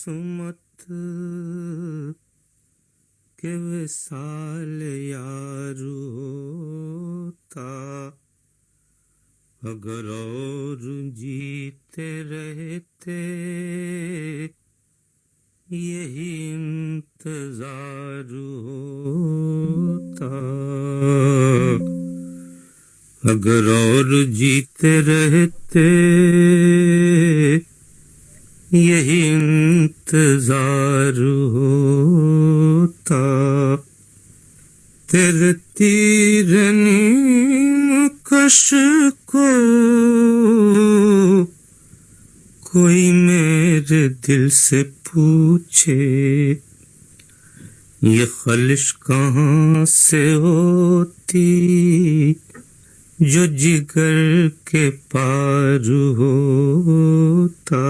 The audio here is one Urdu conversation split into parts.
قسمت کے وصال یار ہوتا، اگر اور جیتے رہتے یہی انتظار ہوتا، اگر اور جیتے رہتے یہی انتظار ہوتا، تیرے تیر نیم کش کو کوئی میرے دل سے پوچھے، یہ خلش کہاں سے ہوتی جو جگر کے پار ہوتا،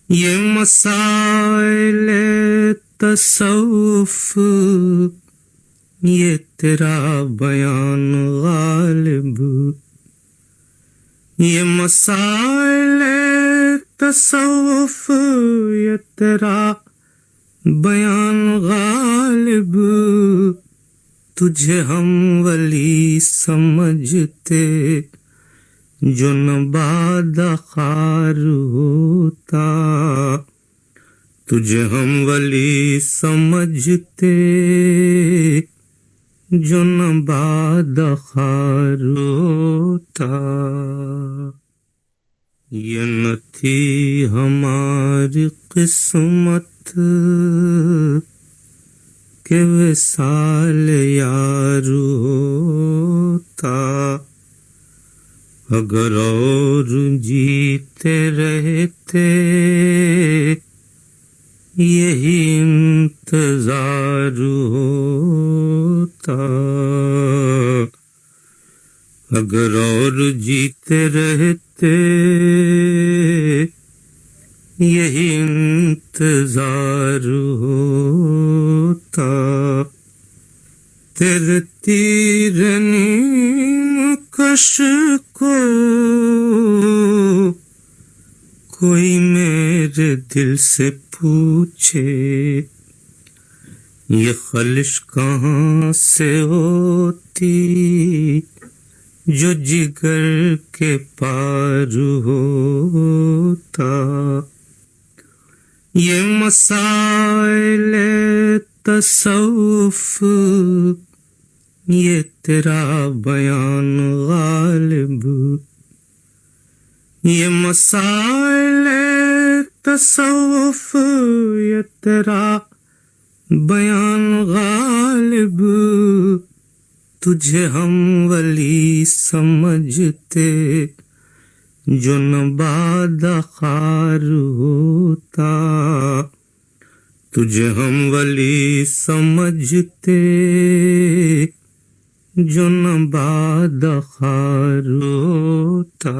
یہ مسائل تصوف یہ تیرا بیان غالب، یہ مسائل تصوف یہ تیرا بیان غالب، تجھے ہم ولی سمجھتے جو نباد خار ہوتا، تجھے ہم ولی سمجھتے جو نباد خار ہوتا، یہ نہ تھی ہماری قسمت کہ وصال یار ہوتا، اگر اور جیتے رہتے یہی انتظار ہوتا، اگر اور جیتے رہتے یہی انتظار ہوتا، تیرے تیر نیم کش کو کوئی میرے دل سے پوچھے، یہ خلش کہاں سے ہوتی جو جگر کے پار ہوتا، یہ مسائل تصوف یہ تیرا بیان غالب، یہ مسائل تصوف یہ تیرا بیان غالب، تجھے ہم ولی سمجھتے جو نباد خار ہوتا، تجھے ہم ولی سمجھتے جو نباد خار ہوتا۔